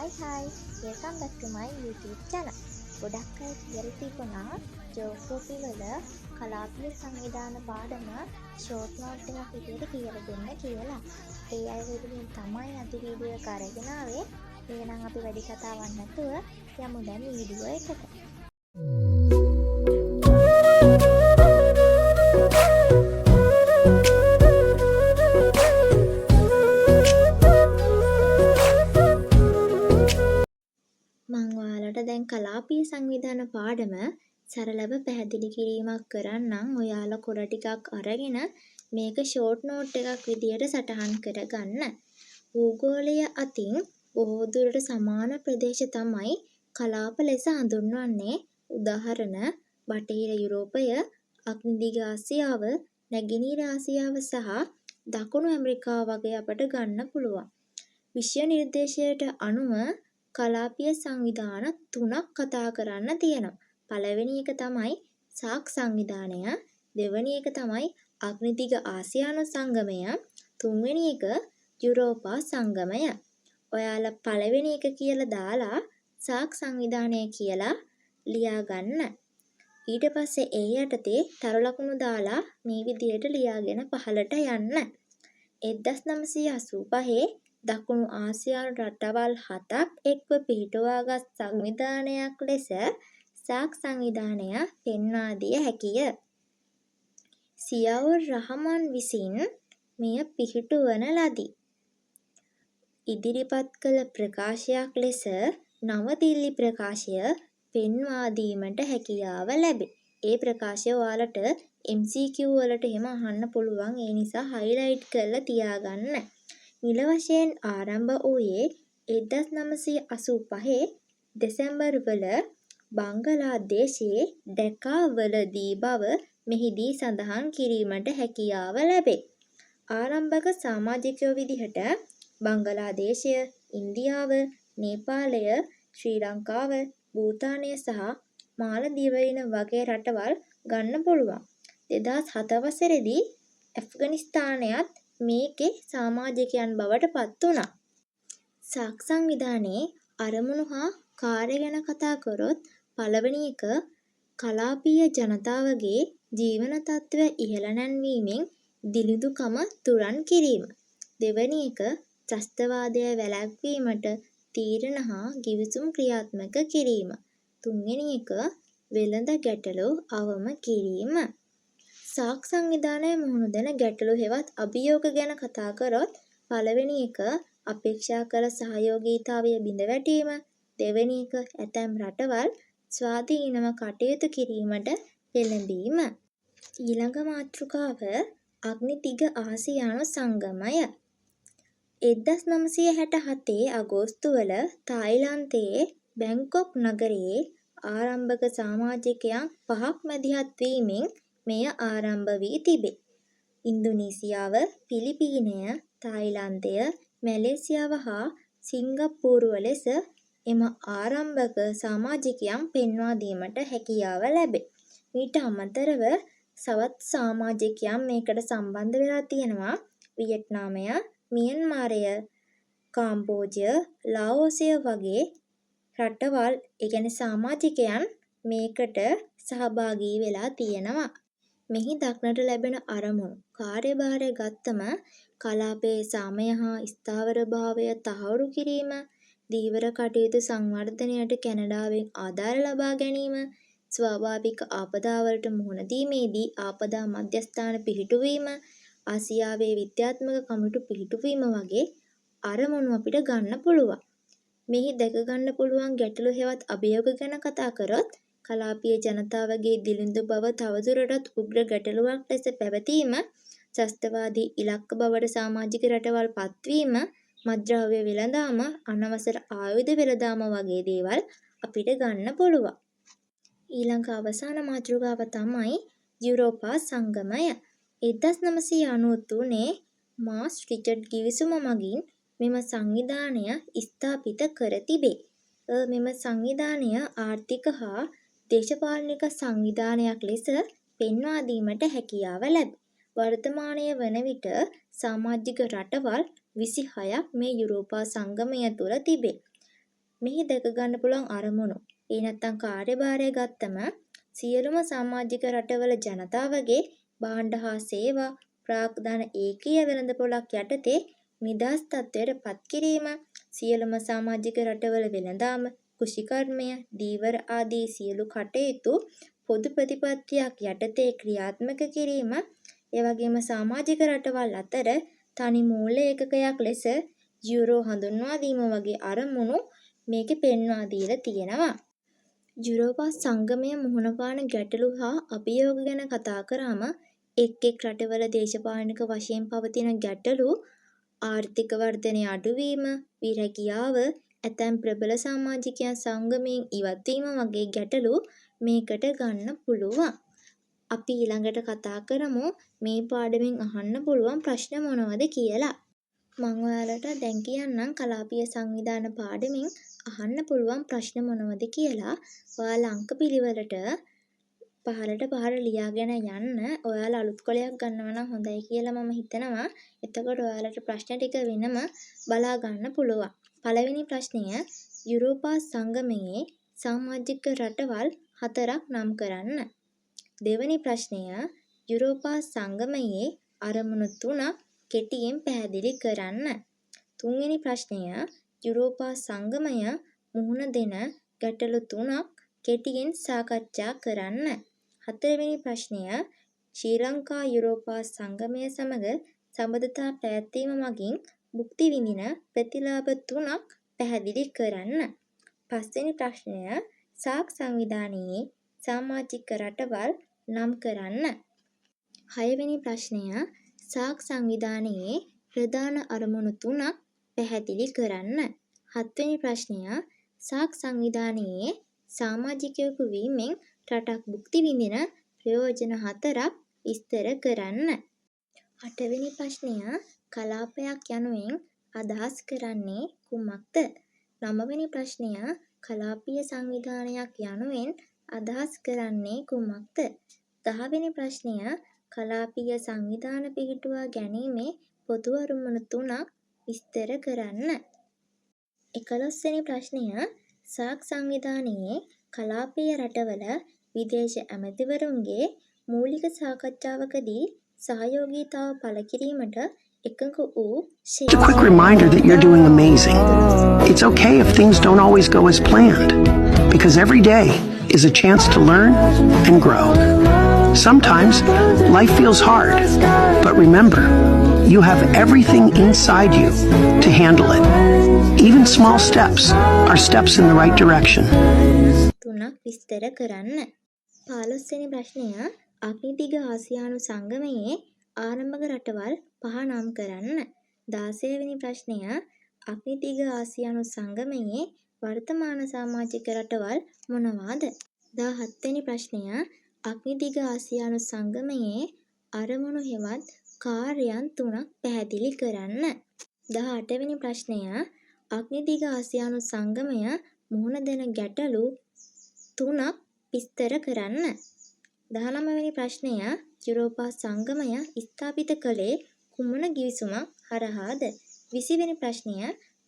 Hi, welcome back to my YouTube channel. ගොඩක් අය කියලා තිබුණා ජෝග්‍රෆි වල කලාපීය සංවිධාන පාඩම ෂෝට් නෝට් එකක් විදියට කියලා දෙන්න කියලා. ඒ අය වෙනුවෙන් තමයි අද වීඩියෝ එක අරගෙන ආවේ. එහෙනම් අපි වැඩි කතාවක් නැතුව යමු දැන් වීඩියෝ එකට. මම ඔයාලට දැන් කලාපීය සංවිධාන පාඩම සරලව පැහැදිලි කිරීමක් කරන්නම්. ඔයාලා කොළ ටිකක් අරගෙන මේක ෂෝට් නෝට් එකක් විදියට සටහන් කරගන්න. භූගෝලය අතින් බොහෝ දුරට සමාන ප්‍රදේශ තමයි කලාප ලෙස හඳුන්වන්නේ. උදාහරණ බටහිර යුරෝපය, අග්නිදිග ආසියාව, නැගෙනහිර ආසියාව සහ දකුණු ඇමරිකාව වගේ අපට ගන්න පුළුවන්. විෂය නිර්දේශයට අනුව කලාපීය සංවිධාන 3ක් කතා කරන්න තියෙනවා. පළවෙනි එක තමයි සාක් සංවිධානය, දෙවෙනි එක තමයි අග්නිදිග ආසියානු සංගමය, තුන්වෙනි එක යුරෝපා සංගමය. ඔයාලා පළවෙනි එක කියලා දාලා සාක් සංවිධානය කියලා ලියා ගන්න. ඊට පස්සේ ඒ යටතේ තරු ලකුණු දාලා මේ විදිහට ලියාගෙන පහළට යන්න. 1985 දකුණු ආසියානු රටවල් 7ක් එක්ව පිහිටුවාගත් සංවිධානයක් ලෙස සාක් සංවිධානය පෙන්වා දිය හැකිය. සියාවුර් රහමාන් විසින් මෙය පිහිටුවන ලදී. ඉදිරිපත් කළ ප්‍රකාශයක් ලෙස නව දිල්ලි ප්‍රකාශය පෙන්වා දීමට හැකියාව ලැබේ. ඒ ප්‍රකාශය ඔයාලට MCQ වලට එහෙම අහන්න පුළුවන්. ඒ නිසා highlight කරලා තියාගන්න. නිල වශයෙන් ආරම්භ වූයේ 1985 දෙසැම්බර් වල බංගලාදේශයේ ඩැකා වලදී බව මෙහිදී සඳහන් කිරීමට හැකියාව ලැබේ. ආරම්භක සමාජිකයෝ විදිහට බංගලාදේශය, ඉන්දියාව, නේපාලය, ශ්‍රී ලංකාව, භූතානය සහ මාලදීවයින වගේ රටවල් ගන්න පුළුවන්. 2007 වසරේදී ඇෆ්ගනිස්තානයත් මේකේ සමාජිකයන් බවට පත් වුණා. සාක් සංවිධානයේ අරමුණු හා කාර්ය ගැන කතා කරොත් පළවෙනි එක කලාපීය ජනතාවගේ ජීවන තත්ත්වය ඉහළ නැංවීමෙන් දිළිඳුකම තුරන් කිරීම. දෙවැනි එක ත්‍රස්තවාදය වැළැක්වීමට තීරණ හා ගිවිසුම් ක්‍රියාත්මක කිරීම. තුන්වෙනි එක වෙළඳ ගැටලු අවම කිරීම. සාක් සංවිධානය මුහුණ දෙන ගැටලු හෙවත් අභියෝග ගැන කතා කරොත් පළවෙනි එක අපේක්ෂා කළ සහයෝගීතාවය බිඳ වැටීම. දෙවෙනි එක ඇතැම් රටවල් ස්වාධීනව කටයුතු කිරීමට පෙළඹීම. ඊළඟ මාතෘකාව අග්නිදිග ආසියානු සංගමය. 1967 අගෝස්තුවල තායිලන්තයේ බැංකොක් නගරයේ ආරම්භක සමාජිකයන් 5ක් මැදිහත් වීමෙන් මෙය ආරම්භ වී තිබේ. ඉන්දුනීසියාව, පිලිපීනය, තායිලන්තය, මැලේසියාව හා සිංගප්පූරුව ලෙස එම ආරම්භක සමාජිකයන් පෙන්වා දීමට හැකියාව ලැබේ. මීට අමතරව සවත් සමාජිකයන් මේකට සම්බන්ධ වෙලා තියෙනවා. වියට්නාමය, මියන්මාරය, කාම්බෝජය, ලාओසය වගේ රටවල් සමාජිකයන් මේකට සහභාගී වෙලා තියෙනවා. මෙහි දක්නට ලැබෙන අරමුණු කාර්යභාරය ගත්තම කලාපයේ සාමය හා ස්ථාවරභාවය තහවුරු කිරීම, ධීවර කටයුතු සංවර්ධනයට කැනඩාවෙන් ආධාර ලබා ගැනීම, ස්වාභාවික ආපදාවලට මුහුණ දීමේදී ආපදා මධ්‍යස්ථාන පිහිටුවීම, ආසියාවේ විද්‍යාත්මක කමිටු පිහිටුවීම වගේ අරමුණු අපිට ගන්න පුළුවන්. මෙහි දැක ගන්න පුළුවන් ගැටලු හෙවත් අභියෝග ගැන කතා කරොත් කලාපීය ජනතාවගේ දිළිඳු බව තවදුරටත් උග්‍ර ගැටලුවක් ලෙස පැවතීම, ත්‍රස්තවාදී ඉලක්ක බවට සමාජික රටවල් පත්වීම, මත්ද්‍රව්‍ය වෙළඳාම, අනවසර ආයුධ වෙළඳාම වගේ දේවල් අපිට ගන්න පුළුවන්. ඊළඟ අවසාන මාතෘකාව තමයි යුරෝපා සංගමය. 1993 මාස් රිචඩ් ගිවිසුම මගින් මෙම සංවිධානය ස්ථාපිත කර තිබේ. මෙම සංවිධානය ආර්ථික හා දේශපාලනික සංවිධානයක් ලෙස පෙන්වා දීමට හැකියාව ලැබේ. වර්තමානය වන විට සමාජික රටවල් 26ක් මේ යුරෝපා සංගමය තුළ තිබේ. මෙහි දැක ගන්න පුළුවන් අරමුණු. ඒ නැත්තම් කාර්යභාරය ගත්තම සියලුම සමාජික රටවල ජනතාවගේ භාණ්ඩ හා සේවා ප්‍රාග්ධන ඒකීය වෙළඳපොළක් යටතේ නිදහස් තත්ත්වයට පත් කිරීම, සියලුම සමාජික රටවල වෙළඳාම, කෘෂිකර්මය, ධීවර ආදී සියලු කටයුතු පොදු ප්‍රතිපත්තියක් යටතේ ක්‍රියාත්මක කිරීම, එවැගේම සමාජික රටවල් අතර තනි මූල්‍ය ඒකකයක් ලෙස යුරෝ හඳුන්වා දීම වගේ අරමුණු මේකේ පෙන්වා දීලා තියෙනවා. යුරෝපා සංගමය මුහුණ පාන ගැටලු හා අභියෝග ගැන කතා කරාම එක් එක් රටවල දේශපාලනික වශයෙන් පවතින ගැටලු, ආර්ථික වර්ධනය අඩුවීම, විරැකියාව, ඇතැම් ප්‍රබල සමාජිකයන් සංගමයෙන් ඉවත්වීම වගේ ගැටලු මේකට ගන්න පුළුවන්. අපි ඊළඟට කතා කරමු මේ පාඩමෙන් අහන්න පුළුවන් ප්‍රශ්න මොනවද කියලා. මම ඔයාලට දැන් කියන්නම් කලාපීය සංවිධාන පාඩමෙන් අහන්න පුළුවන් ප්‍රශ්න මොනවද කියලා. ඔයාලා අංක පිළිවෙලට පහළට පහළ ලියාගෙන යන්න. ඔයාලා අලුත් කොලයක් ගන්නවා නම් හොඳයි කියලා මම හිතනවා. එතකොට ඔයාලට ප්‍රශ්න ටික වෙනම බලා ගන්න පුළුවන්. පළවෙනි ප්‍රශ්නය යුරෝපා සංගමයේ සමාජික රටවල් 4ක් නම් කරන්න. දෙවැනි ප්‍රශ්නය යුරෝපා සංගමයේ අරමුණු 3ක් කෙටියෙන් පැහැදිලි කරන්න. තුන්වෙනි ප්‍රශ්නය යුරෝපා සංගමය මුහුණ දෙන ගැටලු 3ක් කෙටියෙන් සාකච්ඡා කරන්න. හතරවෙනි ප්‍රශ්නය ශ්‍රී ලංකා යුරෝපා සංගමය සමග සබඳතා පැවැත්වීම මගින් භුක්ති විඳින ප්‍රතිලාභ 3ක් පැහැදිලි කරන්න. පස්වෙනි ප්‍රශ්නය සාක් සංවිධානයේ සමාජික රටවල් නම් කරන්න. හයවෙනි ප්‍රශ්නය සාක් සංවිධානයේ ප්‍රධාන අරමුණු 3ක් පැහැදිලි කරන්න. හත්වෙනි ප්‍රශ්නය සාක් සංවිධානයේ සමාජිකයෙකු වීමෙන් රටක් භුක්ති විඳින ප්‍රයෝජන 4ක් විස්තර කරන්න. අටවෙනි ප්‍රශ්නය කලාපයක් යනුවෙන් අදහස් කරන්නේ කුමක්ද? නවවෙනි ප්‍රශ්නය කලාපීය සංවිධානයක් යනුවෙන් අදහස් කරන්නේ කුමක්ද? 10වෙනි ප්‍රශ්නය කලාපීය සංවිධාන පිහිටුවා ගැනීමේ පොදු අරමුණු 3ක් විස්තර කරන්න. 11වෙනි ප්‍රශ්නය සාක් සංවිධානයේ කලාපීය රටවල විදේශ ඇමතිවරුන්ගේ මූලික සාකච්ඡාවකදී සහයෝගීතාව පළ කිරීමට එකඟ වූ Just a quick reminder that you're doing amazing. It's okay if things don't always go as planned, because every day is a chance to learn and grow. Sometimes life feels hard, but remember, you have everything inside you to handle it. Even small steps are steps in the right direction. තුනක් විස්තර කරන්න. 15වෙනි ප්‍රශ්නය අග්නිදිග ආසියානු සංගමයේ ආරම්භක රටවල් 5 නම් කරන්න. 16වෙනි ප්‍රශ්නය අග්නිදිග ආසියානු සංගමයේ වර්තමාන සමාජික රටවල් මොනවාද? 17වෙනි ප්‍රශ්නය අග්නිදිග ආසියානු සංගමයේ අරමුණු හෙවත් කාර්යයන් 3ක් පැහැදිලි කරන්න. 18වෙනි ප්‍රශ්නය අග්නිදිග ආසියානු සංගමය මුහුණ දෙන ගැටලු 3ක් විස්තර කරන්න. 19වෙනි ප්‍රශ්නය යුරෝපා සංගමය ස්ථාපිත කළේ කුමන ගිවිසුමක් හරහාද? 20වෙනි ප්‍රශ්නය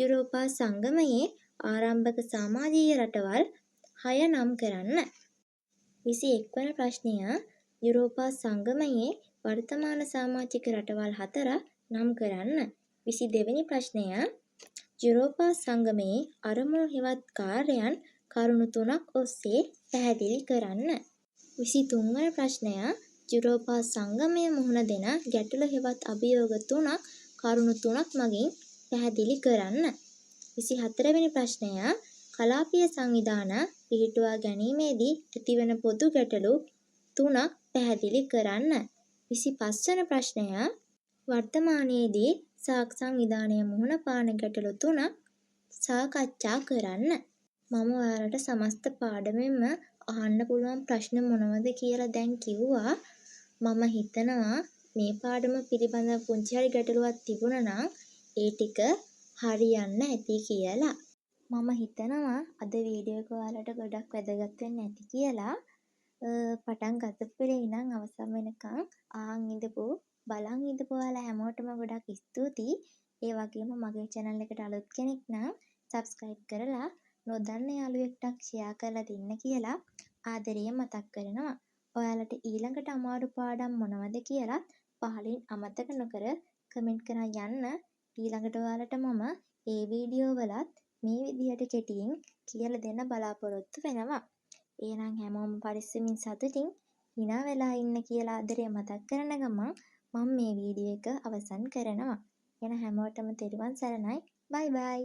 යුරෝපා සංගමයේ ආරම්භක සමාජීය රටවල් 6 නම් කරන්න. 21 වන ප්‍රශ්නය යුරෝපා සංගමයේ වර්තමාන සමාජික රටවල් 4 නම් කරන්න. 22 වෙනි ප්‍රශ්නය යුරෝපා සංගමයේ අරමුණු හෙවත් කාර්යයන් කරුණු 3ක් ඔස්සේ පැහැදිලි කරන්න. 23 වන ප්‍රශ්නය යුරෝපා සංගමය මුහුණ දෙන ගැටලු හෙවත් අභියෝග 3ක් කරුණු 3ක් මගින් පැහැදිලි කරන්න. 24 වෙනි ප්‍රශ්නය කලාපීය සංවිධාන පිහිටුවා ගැනීමේදී ඇතිවන පොදු ගැටලු 3ක් පැහැදිලි කරන්න. 25 වන ප්‍රශ්නය වර්තමානයේදී සාක් සංවිධානය මුහුණ පාන ගැටලු 3ක් සාකච්ඡා කරන්න. මම ඔයාලට සමස්ත පාඩමෙන්ම අහන්න පුළුවන් ප්‍රශ්න මොනවද කියලා දැන් කිව්වා. මම හිතනවා මේ පාඩම පිළිබඳව පුංචි හරි ගැටලුවක් තිබුණා නම් ඒ ටික හරියන්න ඇති කියලා. මම හිතනවා අද වීඩියෝ එක ඔයාලට ගොඩක් වැදගත් වෙන්න ඇති කියලා. පටන් ගත්තපු වෙලේ ඉඳන් අවසන් වෙනකන් අහන් ඉඳපු බලන් ඉඳපු ඔයාලා හැමෝටම ගොඩක් ස්තුතියි. ඒ වගේම මගේ channel එකට අලුත් කෙනෙක් නම් subscribe කරලා නොදන්න යාළුවෙක්ටත් ෂෙයා කරලා දෙන්න කියලා ආදරයෙන් මතක් කරනවා. ඔයාලට ඊළඟට අමාරු පාඩම් මොනවද කියලත් පහලින් අමතක නොකර කමෙන්ට් කරන් යන්න. ඊළඟට ඔයාලට මම ඒ වීඩියෝ වලත් මේ විදිහට කෙටියෙන් කියලා දෙන්න බලාපොරොත්තු වෙනවා. එහෙනම් හැමෝම පරිස්සමින් සතුටින් hina වෙලා ඉන්න කියලා ආදරයෙන් මතක් කරන ගමන් මම මේ වීඩියෝ එක අවසන් කරනවා. එහෙනම් හැමෝටම තෙරුවන් සරණයි. බයි බයි.